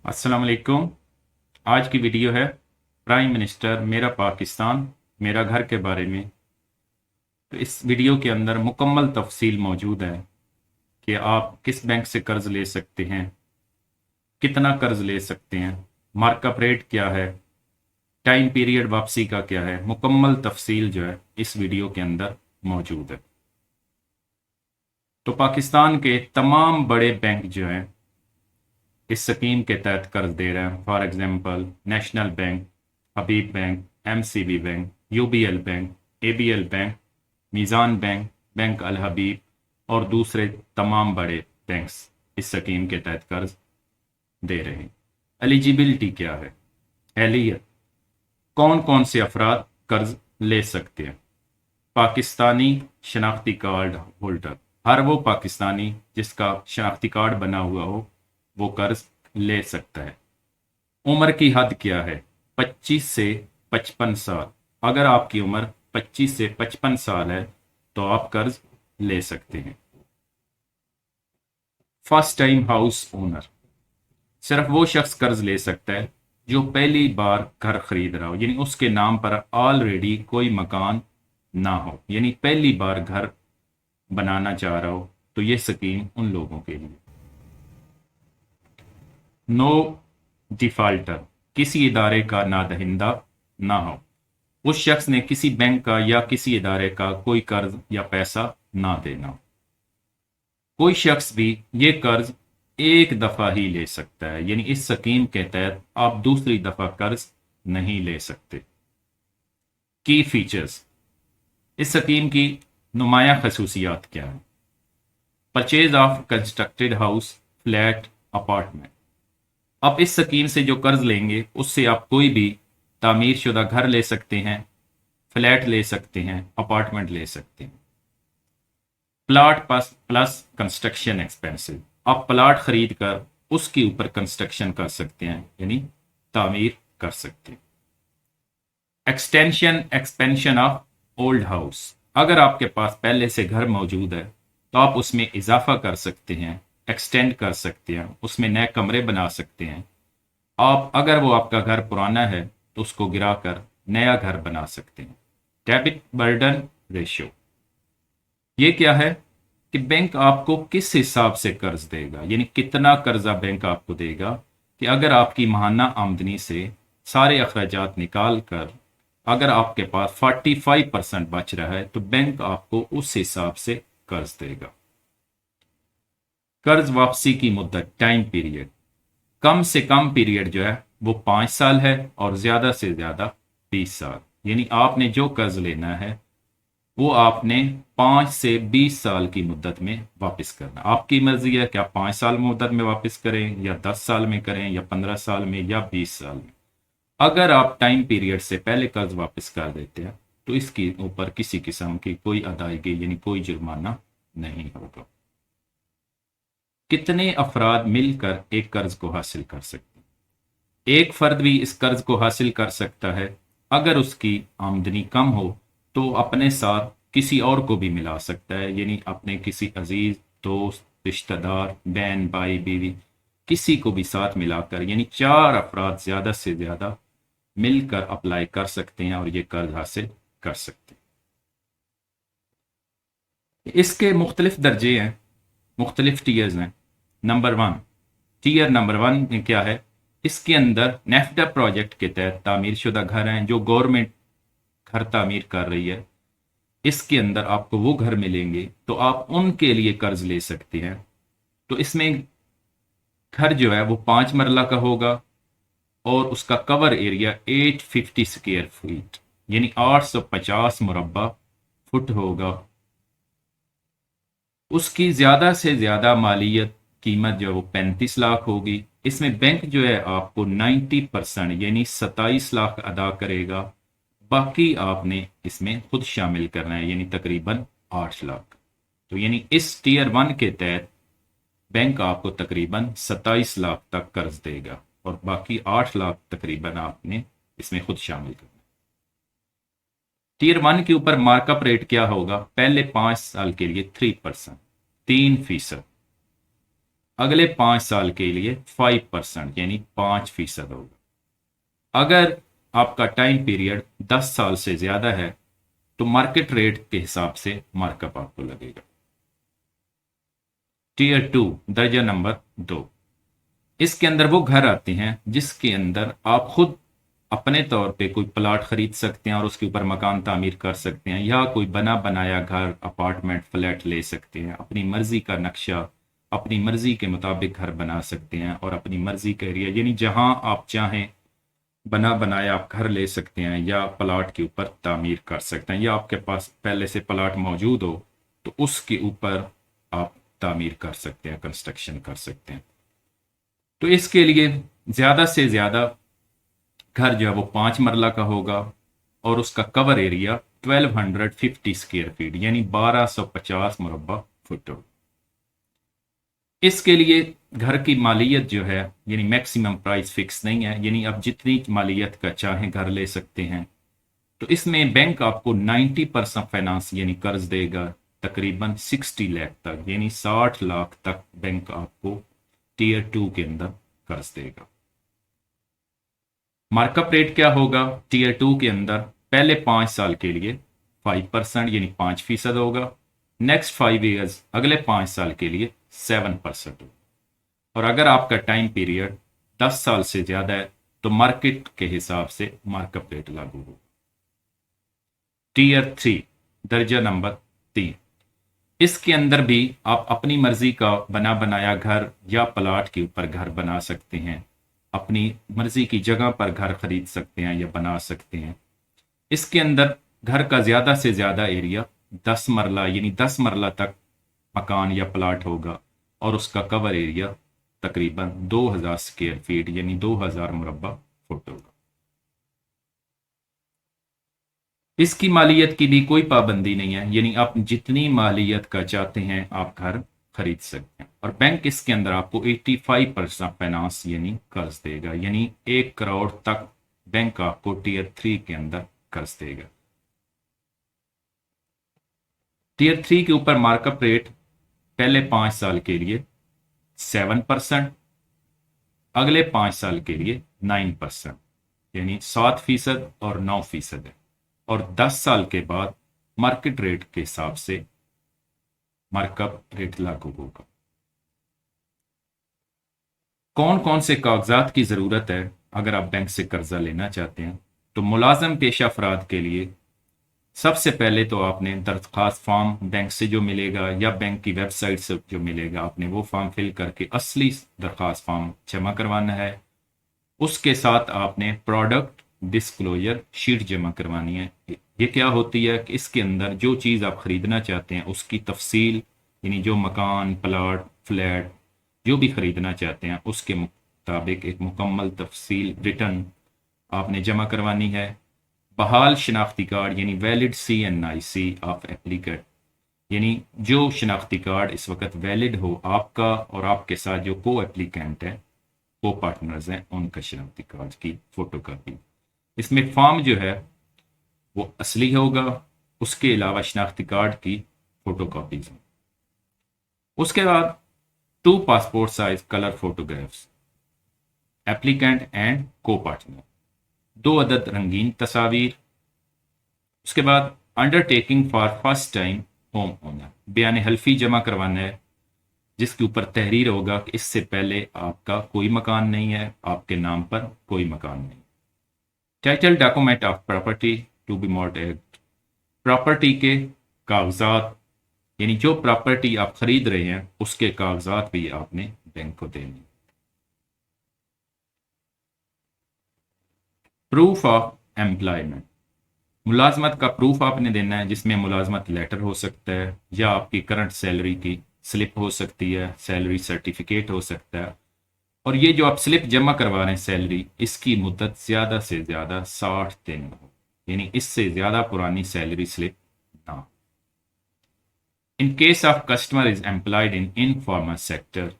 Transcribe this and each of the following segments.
अस्सलाम वालेकुम। आज की वीडियो है प्राइम मिनिस्टर मेरा पाकिस्तान मेरा घर के बारे में। तो इस वीडियो के अंदर मुकम्मल तफसील मौजूद है कि आप किस बैंक से कर्ज ले सकते हैं, कितना कर्ज ले सकते हैं, मार्कअप रेट क्या है, टाइम पीरियड वापसी का क्या है। मुकम्मल तफसील जो है इस वीडियो के अंदर मौजूद है। तो पाकिस्तान के तमाम बड़े बैंक जो हैं इस स्कीम के तहत कर्ज दे रहे हैं। For example national bank, Habib bank, MCB bank, UBL bank, ABL bank, Meezan bank, bank Al Habib और दूसरे तमाम बड़े बैंक्स इस स्कीम के तहत कर्ज दे रहे हैं। एलिजिबिलिटी क्या है? एहलियत, कौन कौन से अफराद कर्ज ले सकते हैं? पाकिस्तानी शनाख्ती कार्ड होल्डर, हर वो पाकिस्तानी जिसका शनाख्ती कार्ड बना हुआ हो वो कर्ज ले सकता है। उम्र की हद क्या है? 25 से 55 साल। अगर आपकी उम्र 25 से 55 साल है तो आप कर्ज ले सकते हैं। फर्स्ट टाइम हाउस ओनर, सिर्फ वो शख्स कर्ज ले सकता है जो पहली बार घर खरीद रहा हो, यानी उसके नाम पर ऑलरेडी कोई मकान ना हो, यानी पहली बार घर बनाना चाह रहा हो, तो ये स्कीम उन लोगों के लिए। नो डिफाल्टर, किसी इदारे का नादहिंदा ना हो। उस शख्स ने किसी बैंक का या किसी इदारे का कोई कर्ज या पैसा ना देना हो। कोई शख्स भी ये कर्ज एक दफा ही ले सकता है, यानी इस स्कीम के तहत आप दूसरी दफा कर्ज नहीं ले सकते। की फीचर्स, इस स्कीम की नुमाया खसूसियात क्या है? Purchase of constructed house, flat, apartment. आप इस स्कीम से जो कर्ज लेंगे उससे आप कोई भी तामीर शुदा घर ले सकते हैं, फ्लैट ले सकते हैं, अपार्टमेंट ले सकते हैं। Plot plus plus construction expensive, आप प्लाट खरीद कर उसके ऊपर कंस्ट्रक्शन कर सकते हैं, यानी तामीर कर सकते हैं। Extension expansion of old house, अगर आपके पास पहले से घर मौजूद है तो आप उसमें इजाफा कर सकते हैं, एक्सटेंड कर सकते हैं, उसमें नए कमरे बना सकते हैं। आप अगर वो आपका घर पुराना है तो उसको गिराकर नया घर बना सकते हैं। डेबिट बर्डन रेशियो, ये क्या है कि बैंक आपको किस हिसाब से कर्ज देगा, यानी कितना कर्जा बैंक आपको देगा कि अगर आपकी माहाना आमदनी से सारे अखराजात निकाल कर अगर आपके पास 45% बच रहा है तो बैंक आपको उस हिसाब से कर्ज देगा। कर्ज वापसी की मुद्दत, टाइम पीरियड, कम से कम पीरियड जो है वो 5 साल है और ज्यादा से ज्यादा 20 साल, यानी आपने जो कर्ज लेना है वो आपने 5 से 20 साल की मुद्दत में वापस करना। आपकी मर्जी है कि आप 5 साल मुद्दत में वापस करें या 10 साल में करें या 15 साल में या 20 साल में। अगर आप टाइम पीरियड से पहले कर्ज वापस कर देते हैं तो इसके ऊपर किसी किस्म की कोई अदायगी यानी कोई जुर्माना नहीं होगा। कितने अफराद मिलकर एक कर्ज को हासिल कर सकते हैं? एक फर्द भी इस कर्ज को हासिल कर सकता है। अगर उसकी आमदनी कम हो तो अपने साथ किसी और को भी मिला सकता है, यानी अपने किसी अजीज, दोस्त, रिश्तेदार, बहन, भाई, बीवी, किसी को भी साथ मिलाकर, यानी 4 अफराद ज्यादा से ज्यादा मिलकर अप्लाई कर सकते हैं और ये कर्ज हासिल कर सकते हैं। इसके मुख्तलिफ दर्जे हैं, मुख्तलिफ टीयर्स हैं। Number one, tier number one में क्या है? इसके अंदर नेफ्टा प्रोजेक्ट के तहत तामीर शुदा घर हैं, जो गवर्नमेंट घर तामीर कर रही है। इसके अंदर आपको वो घर मिलेंगे तो आप उनके लिए कर्ज ले सकते हैं। तो इसमें घर जो है वो 5 मरला का होगा और उसका कवर एरिया 850 स्क्वायर फीट यानी 850 मुरब्बा फुट होगा। उसकी ज्यादा से ज्यादा मालियत कीमत जो है वो 35 लाख होगी। इसमें बैंक जो है आपको 90% यानी 27 लाख अदा करेगा। बाकी आपने इसमें खुद शामिल करना है, यानी तकरीबन 8 लाख। तो यानी इस टीयर वन के तहत बैंक आपको तकरीबन 27 लाख तक कर्ज देगा और बाकी 8 लाख तकरीबन आपने इसमें खुद शामिल करना। टीयर वन के ऊपर मार्कअप रेट क्या होगा? पहले 5 साल के लिए 3%, 3%। अगले 5 साल के लिए 5% यानी 5% होगा। अगर आपका टाइम पीरियड 10 साल से ज्यादा है तो मार्केट रेट के हिसाब से मार्कअप आपको लगेगा। टीयर 2 दर्जा नंबर 2, इसके अंदर वो घर आते हैं जिसके अंदर आप खुद अपने तौर पे कोई प्लाट खरीद सकते हैं और उसके ऊपर मकान तामीर कर सकते हैं, या कोई बना बनाया घर अपार्टमेंट फ्लैट ले सकते हैं। अपनी मर्जी का नक्शा, अपनी मर्जी के मुताबिक घर बना सकते हैं और अपनी मर्जी का एरिया यानी जहां आप चाहें बना बनाया आप घर ले सकते हैं या प्लाट के ऊपर तामीर कर सकते हैं, या आपके पास पहले से प्लाट मौजूद हो तो उसके ऊपर आप तामीर कर सकते हैं, कंस्ट्रक्शन कर सकते हैं। तो इसके लिए ज्यादा से ज्यादा घर जो है वो 5 मरला का होगा और उसका कवर एरिया 1250 स्क्वायर फीट यानी 1250 मुरब्बा फुट हो। इसके लिए घर की मालियत जो है यानी मैक्सिमम प्राइस फिक्स नहीं है, यानी आप जितनी मालियत का चाहें घर ले सकते हैं। तो इसमें बैंक आपको 90% फाइनेंस यानी कर्ज देगा, तकरीबन 60 लाख तक यानी 60 लाख तक बैंक आपको टीयर 2 के अंदर कर्ज देगा। मार्कअप रेट क्या होगा टीयर 2 के अंदर? पहले 5 साल के लिए 5% यानी 5% होगा। नेक्स्ट 5 ईयर्स अगले 5 साल के लिए 7% होगा। और अगर आपका टाइम पीरियड 10 साल से ज्यादा है तो मार्केट के हिसाब से मार्कअप रेट लागू होगा। टीयर 3 दर्जा नंबर 3, इसके अंदर भी आप अपनी मर्जी का बना बनाया घर या प्लाट के ऊपर घर बना सकते हैं, अपनी मर्जी की जगह पर घर खरीद सकते हैं या बना सकते हैं। इसके अंदर घर का ज्यादा से ज्यादा एरिया 10 मरला यानी 10 मरला तक मकान या प्लाट होगा और उसका कवर एरिया तकरीबन 2000 स्क्वायर फीट यानी 2000 मुरब्बा फुट होगा। इसकी मालियत की भी कोई पाबंदी नहीं है, यानी आप जितनी मालियत का चाहते हैं आप घर खरीद सकते हैं। और बैंक इसके अंदर आपको 85% फाइनेंस यानी कर्ज देगा, यानी 1 करोड़ तक बैंक आपको टीयर 3 के अंदर कर्ज देगा। टीयर 3 के ऊपर मार्कअप रेट पहले 5 साल के लिए 7%, अगले 5 साल के लिए 9% यानी 7% और 9% है। और 10 साल के बाद मार्केट रेट के हिसाब से मार्कअप रेट लागू होगा। कौन कौन से कागजात की जरूरत है अगर आप बैंक से कर्जा लेना चाहते हैं? तो मुलाजम पेशा अफराद के लिए सबसे पहले तो आपने दरख्वास्त फॉर्म बैंक से जो मिलेगा या बैंक की वेबसाइट से जो मिलेगा, आपने वो फॉर्म फिल करके असली दरख्वास्त फॉर्म जमा करवाना है। उसके साथ आपने प्रोडक्ट डिस्क्लोजर शीट जमा करवानी है। ये क्या होती है कि इसके अंदर जो चीज़ आप खरीदना चाहते हैं उसकी तफसील यानी जो मकान प्लाट फ्लैट जो भी खरीदना चाहते हैं उसके मुताबिक एक मुकम्मल तफसील रिटर्न आपने जमा करवानी है। बहाल शनाख्ती कार्ड यानी वैलिड CNIC ऑफ एप्लीकेंट, यानी जो शनाख्ती कार्ड इस वक्त वैलिड हो आपका और आपके साथ जो को एप्लीकेंट है को पार्टनर्स हैं उनका शनाख्ती कार्ड की फोटो कॉपी। इसमें फॉर्म जो है वो असली होगा, उसके अलावा शनाख्ती कार्ड की फोटो कॉपीज हैं। उसके बाद 2 passport size colour photographs applicant and को पार्टनर, 2 अदद रंगीन तस्वीर। उसके बाद undertaking for first time home owner, बयान हल्फी जमा करवाना है जिसके ऊपर तहरीर होगा कि इससे पहले आपका कोई मकान नहीं है, आपके नाम पर कोई मकान नहीं। Title document of property to be mortgage, property के कागजात यानी जो प्रॉपर्टी आप खरीद रहे हैं उसके कागजात भी आपने बैंक को देने। प्रूफ ऑफ एम्प्लॉयमेंट, मुलाजमत का प्रूफ आपने देना है जिसमें मुलाजमत लेटर हो सकता है या आपकी करंट सैलरी की स्लिप हो सकती है, सैलरी सर्टिफिकेट हो सकता है। और ये जो आप स्लिप जमा करवा रहे हैं सैलरी, इसकी मुद्दत ज्यादा से ज्यादा 60 दिन हो, यानी इससे ज्यादा पुरानी सैलरी स्लिप ना हो। In case of customer is employed in informal sector,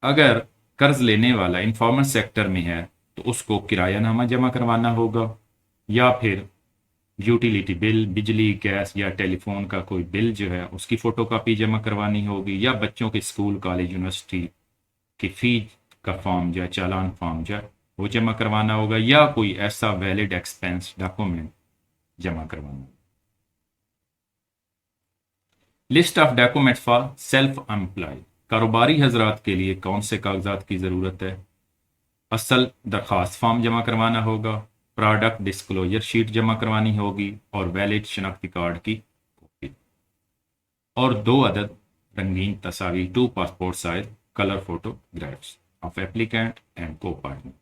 अगर कर्ज लेने वाला इनफॉर्मल सेक्टर में है तो उसको किरायानामा जमा करवाना होगा या फिर यूटिलिटी बिल, बिजली, गैस या टेलीफोन का कोई बिल जो है उसकी फ़ोटोकॉपी जमा करवानी होगी, या बच्चों के स्कूल, कॉलेज, यूनिवर्सिटी की फ़ीस का फॉर्म जो है, चालान फॉर्म जो है वो जमा करवाना होगा, या कोई ऐसा वैलिड एक्सपेंस डॉक्यूमेंट जमा करवाना। List of document for self employed. कारोबारी हजरात के लिए कौन से कागजात की ज़रूरत है? असल दरख्वास्त फॉर्म जमा करवाना होगा, प्रोडक्ट डिस्क्लोजर शीट जमा करवानी होगी, और वैलिड शनाख्ती कार्ड की कॉपी, और 2 अदद रंगीन तस्वीर, 2 passport size colour photographs of applicant and को पार्टनर।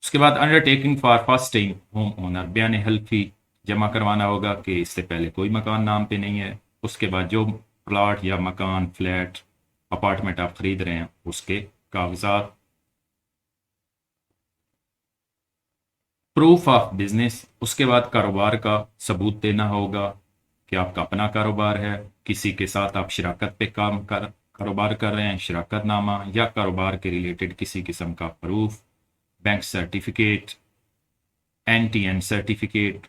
उसके बाद undertaking for first time home owner, बयान हल्फी जमा करवाना होगा कि इससे पहले कोई मकान नाम पे नहीं है। उसके बाद जो प्लाट या मकान, फ्लैट, अपार्टमेंट आप खरीद रहे हैं उसके कागजात। प्रूफ ऑफ बिजनेस, उसके बाद कारोबार का सबूत देना होगा कि आपका अपना कारोबार है, किसी के साथ आप शराकत पे कारोबार कर रहे हैं, शराकत नामा, या कारोबार के रिलेटेड किसी किस्म का proof, bank certificate, NTN certificate,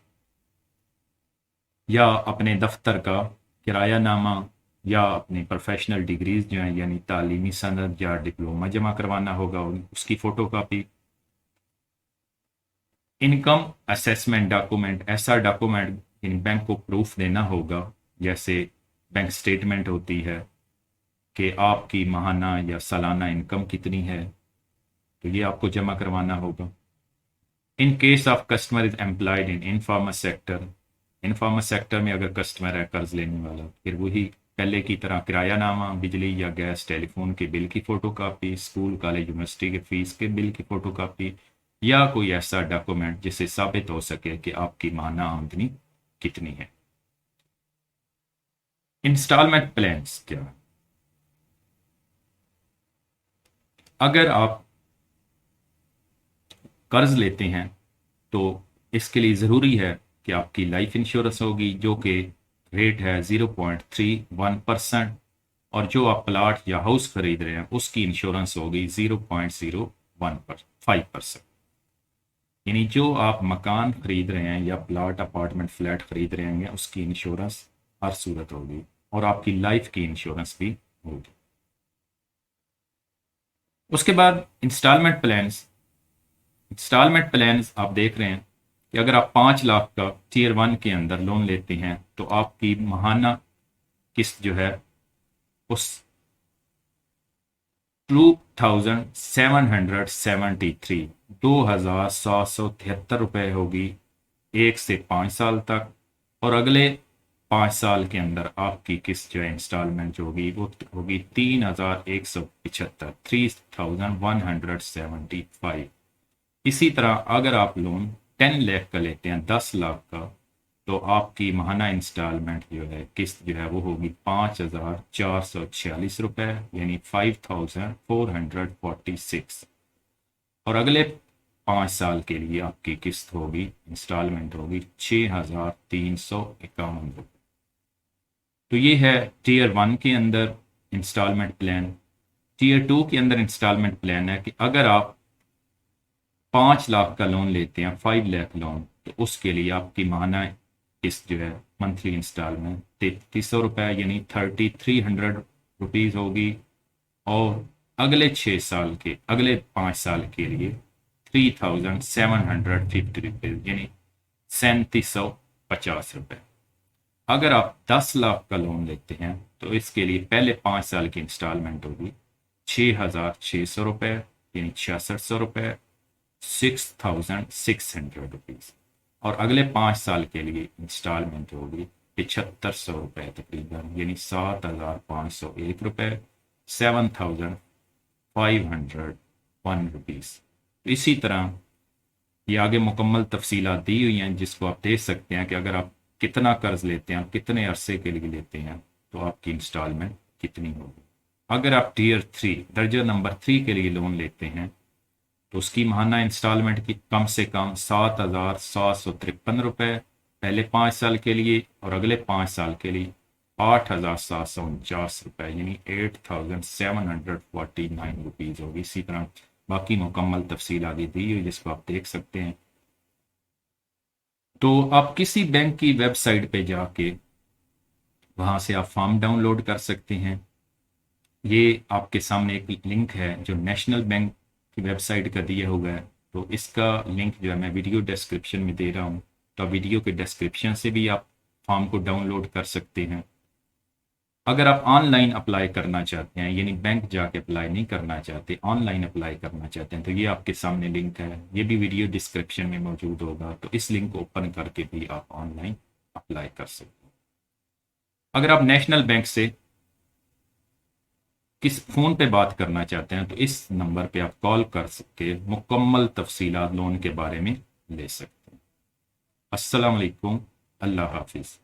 या अपने दफ्तर का किराया नामा, या अपनी प्रोफेशनल डिग्रीज जो हैं यानी तालीमी सनद या डिप्लोमा जमा करवाना होगा, उसकी photo copy. Income assessment document, ऐसा डॉक्यूमेंट इन बैंक को प्रूफ देना होगा, जैसे बैंक स्टेटमेंट होती है कि आपकी माहाना या सालाना इनकम कितनी है, तो ये आपको जमा करवाना होगा। In case of customer is employed in informal sector, informal sector में अगर कस्टमर है कर्ज लेने वाला, फिर वही पहले की तरह किराया नामा, बिजली या गैस, टेलीफोन के बिल की फ़ोटोकॉपी, स्कूल, कॉलेज, यूनिवर्सिटी के फ़ीस के बिल की फ़ोटोकॉपी, या कोई ऐसा डॉक्यूमेंट जिससे साबित हो सके कि आपकी माहाना आमदनी कितनी है। इंस्टॉलमेंट प्लान्स क्या? अगर आप कर्ज लेते हैं तो इसके लिए ज़रूरी है कि आपकी लाइफ इंश्योरेंस होगी, जो कि रेट है 0.31%, और जो आप प्लाट या हाउस खरीद रहे हैं उसकी इंश्योरेंस होगी 0.05%। यानी जो आप मकान खरीद रहे हैं या प्लाट, अपार्टमेंट, फ्लैट खरीद रहे हैं उसकी इंश्योरेंस हर सूरत होगी, और आपकी लाइफ की इंश्योरेंस भी होगी। उसके बाद इंस्टॉलमेंट प्लान्स आप देख रहे हैं कि अगर आप 5 लाख का टीयर 1 के अंदर लोन लेते हैं तो आपकी माहाना किस्त जो है उस 2,773 रुपये होगी 1 से 5 साल तक, और अगले 5 साल के अंदर आपकी किस्त जो है इंस्टॉलमेंट जो होगी वो होगी 3,175, 3,175। इसी तरह अगर आप लोन 10 लाख का लेते हैं, 10 लाख का, तो आपकी माहाना इंस्टॉलमेंट जो है किस्त जो है वो होगी 5,446 रुपये, यानी 5,446। और अगले 5 साल के लिए आपकी किस्त होगी, इंस्टॉलमेंट होगी 6,351 रुपये। तो ये है टीयर 1 के अंदर इंस्टॉलमेंट प्लान। टीयर 2 के अंदर इंस्टॉलमेंट प्लान है कि अगर आप 5 लाख का लोन लेते हैं, 5 लाख लोन, तो उसके लिए आपकी माहाना किस्त जो है मंथली इंस्टॉलमेंट 3,300 रुपये, यानी 3,300 रुपीज़ होगी, और अगले 5 साल के लिए 3,750 रुपीज़, यानी 3,750 रुपये। अगर आप 10 लाख का लोन लेते हैं तो इसके लिए पहले 5 साल की इंस्टॉलमेंट होगी 6,600 रुपये, यानी 6,600 रुपये, 6,600 रुपीज़, और अगले 5 साल के लिए इंस्टॉलमेंट होगी 7,500 रुपये तकरीबन, यानी 7,501 रुपये, 7,501 रुपीज़। तो इसी तरह ये आगे मुकम्मल तफसीलात दी हुई हैं जिसको आप देख सकते हैं कि अगर आप कितना कर्ज लेते हैं, कितने अरसे के लिए लेते हैं, तो आपकी इंस्टॉलमेंट कितनी होगी। अगर आप टीयर 3 दर्जा नंबर 3 के लिए लोन लेते हैं तो उसकी माहाना इंस्टॉलमेंट की कम से कम 7,753 रुपये पहले 5 साल के लिए, और अगले 5 साल के लिए 8,749 रुपये, यानी 8,749 होगी। इसी तरह बाकी मुकम्मल तफसील आगे दी हुई जिसको आप देख सकते हैं। तो आप किसी बैंक की वेबसाइट पे जाके वहाँ से आप फॉर्म डाउनलोड कर सकते हैं। ये आपके सामने एक लिंक है जो नेशनल बैंक की वेबसाइट का दिया हुआ है, तो इसका लिंक जो है मैं वीडियो डिस्क्रिप्शन में दे रहा हूँ। तो वीडियो के डिस्क्रिप्शन से भी आप फॉर्म को डाउनलोड कर सकते हैं। अगर आप ऑनलाइन अप्लाई करना चाहते हैं, यानी बैंक जाके अप्लाई नहीं करना चाहते, ऑनलाइन अप्लाई करना चाहते हैं, तो ये आपके सामने लिंक है, ये भी वीडियो डिस्क्रिप्शन में मौजूद होगा। तो इस लिंक को ओपन करके भी आप ऑनलाइन अप्लाई कर सकते हैं। अगर आप नेशनल बैंक से किस फ़ोन पे बात करना चाहते हैं, तो इस नंबर पे आप कॉल कर के मुकम्मल तफसीलात लोन के बारे में ले सकते हैं। अस्सलाम वालेकुम, अल्लाह हाफिज़।